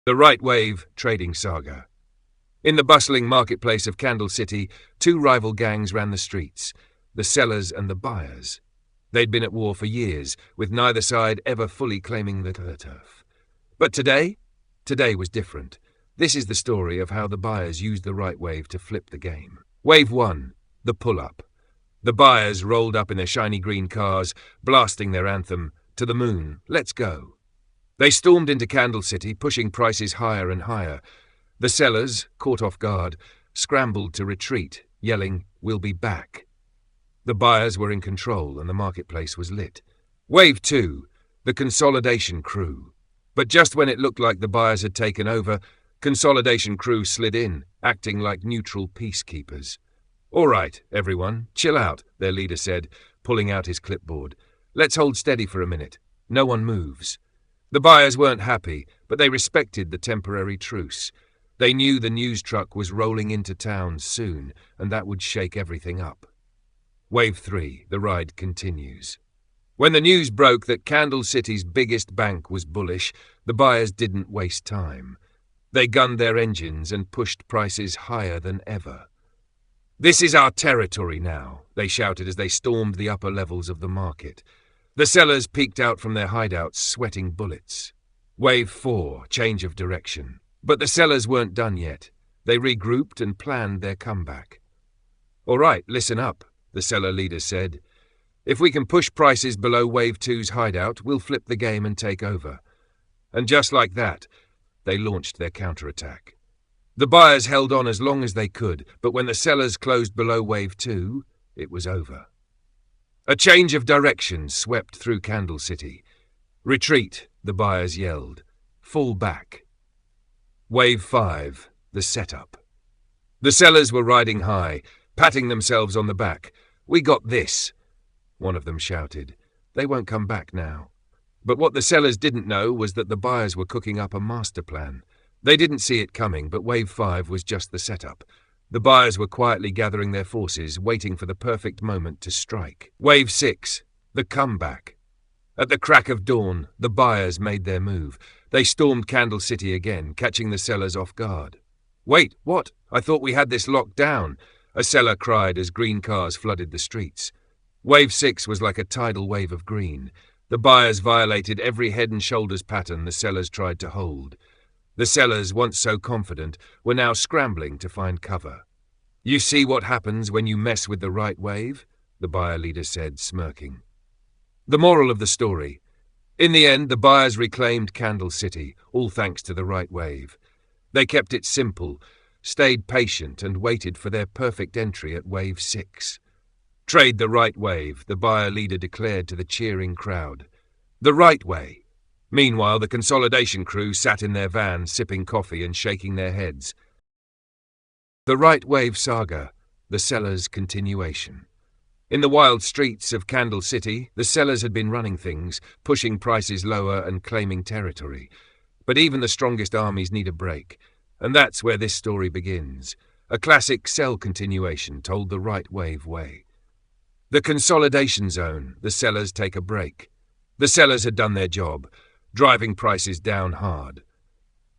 The Right Wave Trading Saga. In the bustling marketplace of Candle City, two rival gangs ran the streets, the sellers and the buyers. They'd been at war for years, with neither side ever fully claiming the turf. But today was different. This is the story of how the buyers used the Right Wave to flip the game. Wave 1, the pull-up. The buyers rolled up in their shiny green cars, blasting their anthem, "To the moon, let's go." They stormed into Candle City, pushing prices higher and higher. The sellers, caught off guard, scrambled to retreat, yelling, "We'll be back." The buyers were in control and the marketplace was lit. Wave 2, the Consolidation Crew. But just when it looked like the buyers had taken over, Consolidation Crew slid in, acting like neutral peacekeepers. "All right, everyone, chill out," their leader said, pulling out his clipboard. "Let's hold steady for a minute. No one moves." The buyers weren't happy, but they respected the temporary truce. They knew the news truck was rolling into town soon, and that would shake everything up. Wave 3, the ride continues. When the news broke that Candle City's biggest bank was bullish, the buyers didn't waste time. They gunned their engines and pushed prices higher than ever. "This is our territory now," they shouted as they stormed the upper levels of the market. The sellers peeked out from their hideouts, sweating bullets. Wave 4, change of direction. But the sellers weren't done yet. They regrouped and planned their comeback. "All right, listen up," the seller leader said. "If we can push prices below Wave 2's hideout, we'll flip the game and take over." And just like that, they launched their counterattack. The buyers held on as long as they could, but when the sellers closed below Wave 2, it was over. A change of direction swept through Candle City. "Retreat," the buyers yelled. "Fall back." Wave 5, the setup. The sellers were riding high, patting themselves on the back. "We got this," one of them shouted. "They won't come back now." But what the sellers didn't know was that the buyers were cooking up a master plan. They didn't see it coming, but Wave 5 was just the setup. The buyers were quietly gathering their forces, waiting for the perfect moment to strike. Wave 6, the comeback. At the crack of dawn, the buyers made their move. They stormed Candle City again, catching the sellers off guard. "Wait, what? I thought we had this locked down," a seller cried as green cars flooded the streets. Wave 6 was like a tidal wave of green. The buyers violated every head and shoulders pattern the sellers tried to hold. The sellers, once so confident, were now scrambling to find cover. "You see what happens when you mess with the Right Wave?" the buyer leader said, smirking. The moral of the story: in the end, the buyers reclaimed Candle City, all thanks to the Right Wave. They kept it simple, stayed patient, and waited for their perfect entry at Wave 6. "Trade the Right Wave," the buyer leader declared to the cheering crowd. The right way. Meanwhile, the Consolidation Crew sat in their van, sipping coffee and shaking their heads. The Right Wave Saga, the sellers' continuation. In the wild streets of Candle City, the sellers had been running things, pushing prices lower and claiming territory. But even the strongest armies need a break, and that's where this story begins. A classic sell continuation told the Right Wave way. The Consolidation Zone, the sellers take a break. The sellers had done their job, driving prices down hard.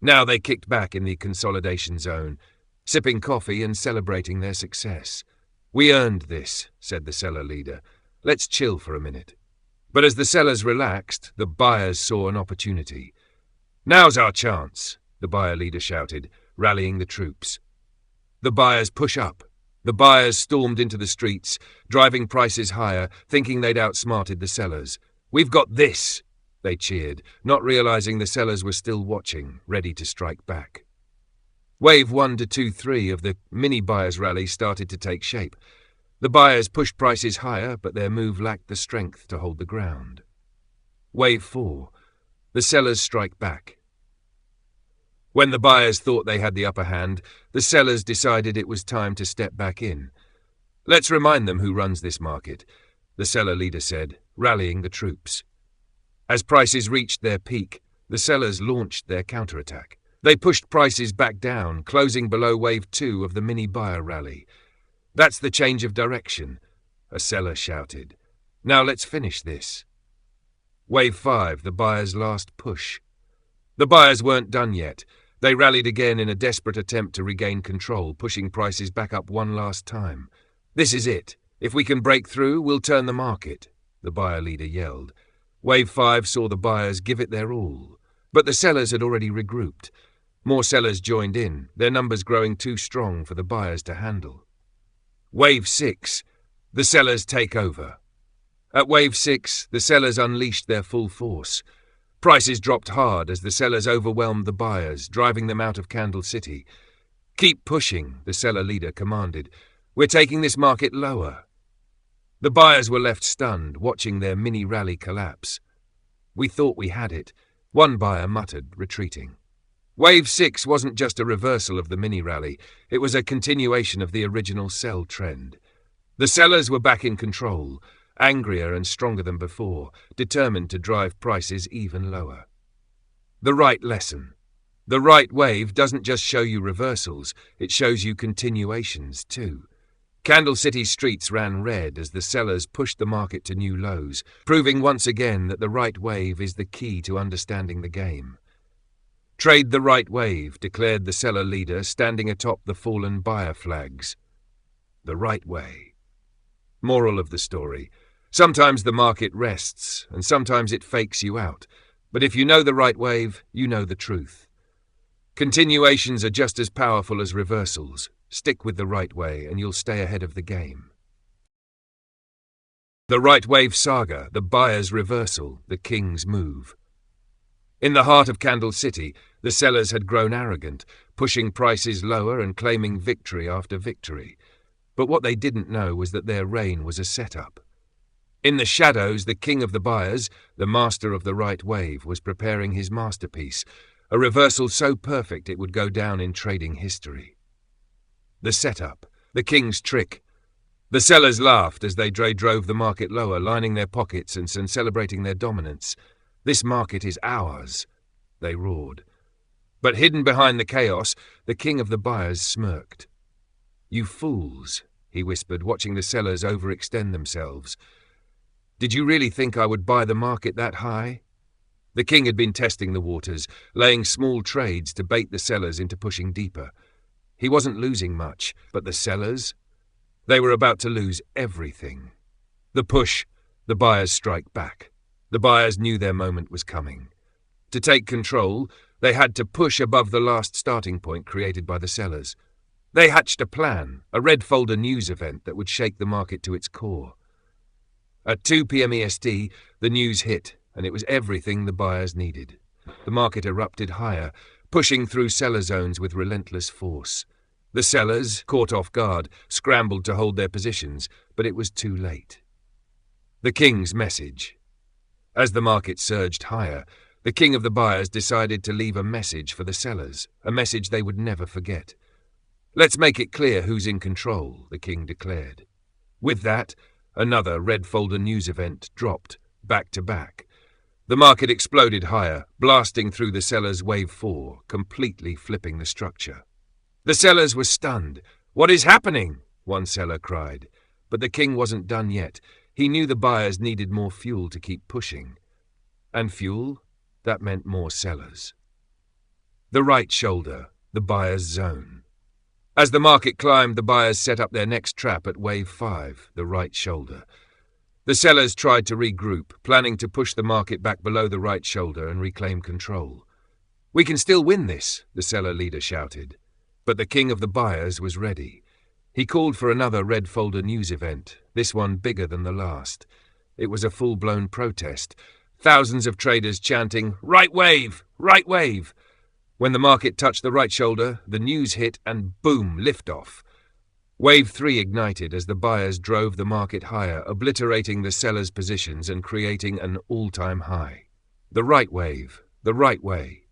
Now they kicked back in the Consolidation Zone, sipping coffee and celebrating their success. "We earned this," said the seller leader. "Let's chill for a minute." But as the sellers relaxed, the buyers saw an opportunity. "Now's our chance," the buyer leader shouted, rallying the troops. The buyers push up. The buyers stormed into the streets, driving prices higher, thinking they'd outsmarted the sellers. "We've got this," they cheered, not realizing the sellers were still watching, ready to strike back. Wave 1 to 2, 3 of the mini-buyers rally started to take shape. The buyers pushed prices higher, but their move lacked the strength to hold the ground. Wave 4. The sellers strike back. When the buyers thought they had the upper hand, the sellers decided it was time to step back in. "Let's remind them who runs this market," the seller leader said, rallying the troops. As prices reached their peak, the sellers launched their counterattack. They pushed prices back down, closing below Wave 2 of the mini-buyer rally. "That's the change of direction," a seller shouted. "Now let's finish this." Wave 5, the buyers' last push. The buyers weren't done yet. They rallied again in a desperate attempt to regain control, pushing prices back up one last time. "This is it. If we can break through, we'll turn the market," the buyer leader yelled. Wave 5 saw the buyers give it their all. But the sellers had already regrouped. More sellers joined in, their numbers growing too strong for the buyers to handle. Wave 6. The sellers take over. At Wave 6, the sellers unleashed their full force. Prices dropped hard as the sellers overwhelmed the buyers, driving them out of Candle City. "Keep pushing," the seller leader commanded. "We're taking this market lower." The buyers were left stunned, watching their mini-rally collapse. "We thought we had it," one buyer muttered, retreating. Wave 6 wasn't just a reversal of the mini-rally, it was a continuation of the original sell trend. The sellers were back in control, angrier and stronger than before, determined to drive prices even lower. The right lesson. The right wave doesn't just show you reversals, it shows you continuations too. Candle City's streets ran red as the sellers pushed the market to new lows, proving once again that the right wave is the key to understanding the game. "Trade the right wave," declared the seller leader, standing atop the fallen buyer flags. The right way. Moral of the story. Sometimes the market rests, and sometimes it fakes you out. But if you know the right wave, you know the truth. Continuations are just as powerful as reversals. Stick with the right way, and you'll stay ahead of the game. The Right Wave Saga, the buyer's reversal, the king's move. In the heart of Candle City, the sellers had grown arrogant, pushing prices lower and claiming victory after victory. But what they didn't know was that their reign was a setup. In the shadows, the king of the buyers, the master of the right wave, was preparing his masterpiece, a reversal so perfect it would go down in trading history. The setup, the king's trick. The sellers laughed as they drove the market lower, lining their pockets and celebrating their dominance. "This market is ours," they roared. But hidden behind the chaos, the king of the buyers smirked. "You fools," he whispered, watching the sellers overextend themselves. "Did you really think I would buy the market that high?" The king had been testing the waters, laying small trades to bait the sellers into pushing deeper. He wasn't losing much, but the sellers? They were about to lose everything. The push, the buyers strike back. The buyers knew their moment was coming. To take control, they had to push above the last starting point created by the sellers. They hatched a plan, a red folder news event that would shake the market to its core. At 2 p.m. EST, the news hit, and it was everything the buyers needed. The market erupted higher, pushing through seller zones with relentless force. The sellers, caught off guard, scrambled to hold their positions, but it was too late. The king's message. As the market surged higher, the king of the buyers decided to leave a message for the sellers, a message they would never forget. "Let's make it clear who's in control," the king declared. With that, another red folder news event dropped, back to back. The market exploded higher, blasting through the sellers' wave 4, completely flipping the structure. The sellers were stunned. "What is happening?" one seller cried. But the king wasn't done yet. He knew the buyers needed more fuel to keep pushing. And fuel? That meant more sellers. The right shoulder, the buyer's zone. As the market climbed, the buyers set up their next trap at wave 5, the right shoulder. The sellers tried to regroup, planning to push the market back below the right shoulder and reclaim control. "We can still win this," the seller leader shouted. But the king of the buyers was ready. He called for another red folder news event, this one bigger than the last. It was a full-blown protest. Thousands of traders chanting, "Right wave! Right wave!" When the market touched the right shoulder, the news hit and boom, liftoff. Wave 3 ignited as the buyers drove the market higher, obliterating the sellers' positions and creating an all-time high. The right wave, the right way.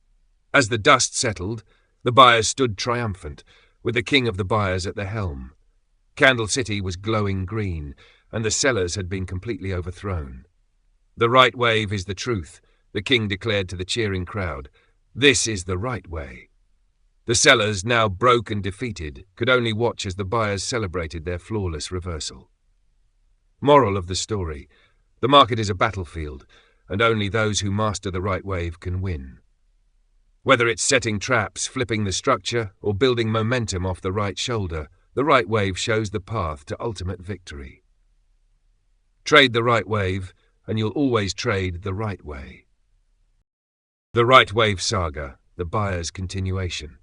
As the dust settled, the buyers stood triumphant, with the king of the buyers at the helm. Candle City was glowing green, and the sellers had been completely overthrown. "The right wave is the truth," the king declared to the cheering crowd. "This is the right way." The sellers, now broke and defeated, could only watch as the buyers celebrated their flawless reversal. Moral of the story: the market is a battlefield, and only those who master the right wave can win. Whether it's setting traps, flipping the structure, or building momentum off the right shoulder, the right wave shows the path to ultimate victory. Trade the right wave, and you'll always trade the right way. The Right Wave Saga, the buyer's continuation.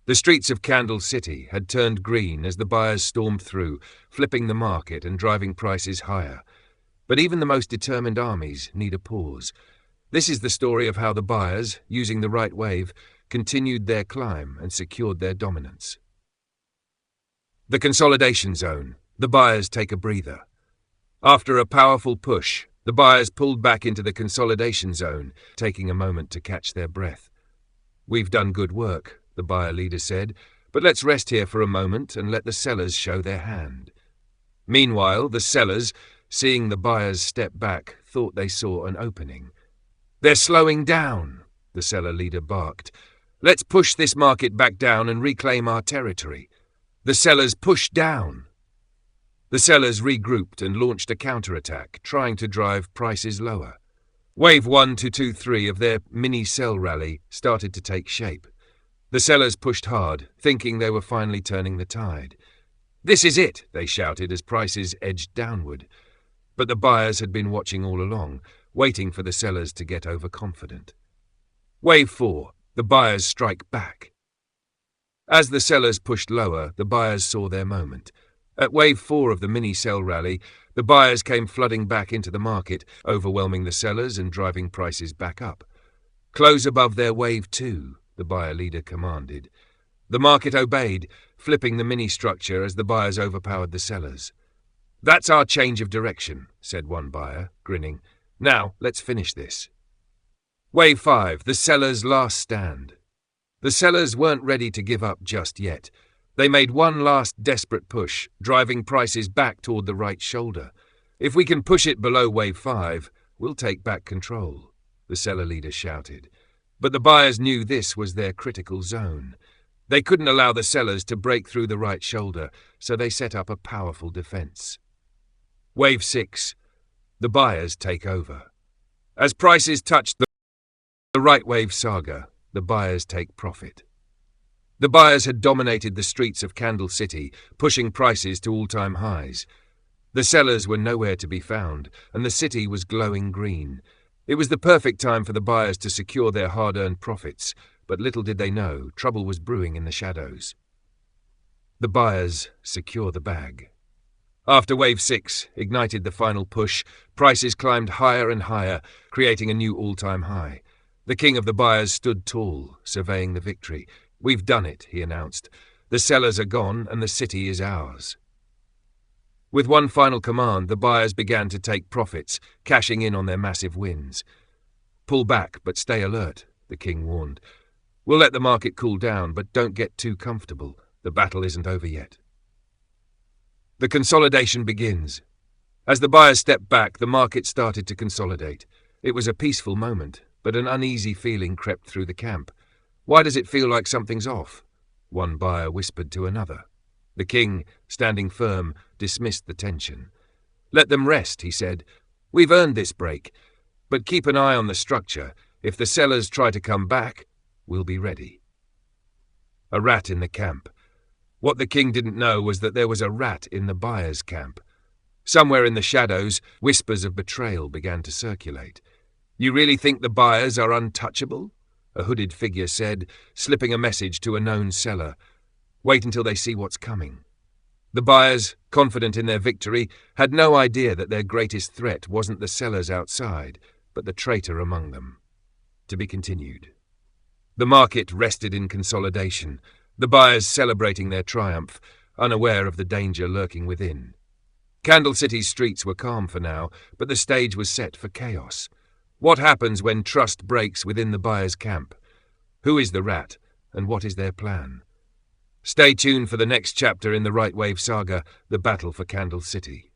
The streets of Candle City had turned green as the buyers stormed through, flipping the market and driving prices higher. But even the most determined armies need a pause. This is the story of how the buyers, using the right wave, continued their climb and secured their dominance. The consolidation zone. The buyers take a breather. After a powerful push, the buyers pulled back into the consolidation zone, taking a moment to catch their breath. "We've done good work," the buyer leader said, "but let's rest here for a moment and let the sellers show their hand." Meanwhile, the sellers, seeing the buyers step back, thought they saw an opening. "They're slowing down," the seller leader barked. "Let's push this market back down and reclaim our territory." The sellers pushed down. The sellers regrouped and launched a counterattack, trying to drive prices lower. Wave 1, 2, 2, 3 of their mini-sell rally started to take shape. The sellers pushed hard, thinking they were finally turning the tide. "This is it," they shouted as prices edged downward. But the buyers had been watching all along, waiting for the sellers to get overconfident. Wave 4, the buyers strike back. As the sellers pushed lower, the buyers saw their moment. At Wave 4 of the mini-sell rally, the buyers came flooding back into the market, overwhelming the sellers and driving prices back up. "Close above their Wave 2, the buyer leader commanded. The market obeyed, flipping the mini-structure as the buyers overpowered the sellers. "That's our change of direction," said one buyer, grinning. "Now, let's finish this." Wave 5, the sellers' last stand. The sellers weren't ready to give up just yet. They made one last desperate push, driving prices back toward the right shoulder. "If we can push it below Wave 5, we'll take back control," the seller leader shouted. But the buyers knew this was their critical zone. They couldn't allow the sellers to break through the right shoulder, so they set up a powerful defense. Wave 6. The buyers take over. As prices touch the Right Wave Saga, the buyers take profit. The buyers had dominated the streets of Candle City, pushing prices to all-time highs. The sellers were nowhere to be found, and the city was glowing green. It was the perfect time for the buyers to secure their hard-earned profits, but little did they know, trouble was brewing in the shadows. The buyers secure the bag. After Wave 6 ignited the final push, prices climbed higher and higher, creating a new all-time high. The king of the buyers stood tall, surveying the victory. "We've done it," he announced. "The sellers are gone, and the city is ours." With one final command, the buyers began to take profits, cashing in on their massive wins. "Pull back, but stay alert," the king warned. "We'll let the market cool down, but don't get too comfortable. The battle isn't over yet." The consolidation begins. As the buyers stepped back, the market started to consolidate. It was a peaceful moment, but an uneasy feeling crept through the camp. "Why does it feel like something's off?" one buyer whispered to another. The king, standing firm, dismissed the tension. "Let them rest," he said. "We've earned this break. But keep an eye on the structure. If the sellers try to come back, we'll be ready." A rat in the camp. What the king didn't know was that there was a rat in the buyers' camp. Somewhere in the shadows, whispers of betrayal began to circulate. "You really think the buyers are untouchable?" a hooded figure said, slipping a message to a known seller. "Wait until they see what's coming." The buyers, confident in their victory, had no idea that their greatest threat wasn't the sellers outside, but the traitor among them. To be continued. The market rested in consolidation, the buyers celebrating their triumph, unaware of the danger lurking within. Candle City's streets were calm for now, but the stage was set for chaos. What happens when trust breaks within the buyers' camp? Who is the rat, and what is their plan? Stay tuned for the next chapter in the Right Wave Saga, The Battle for Candle City.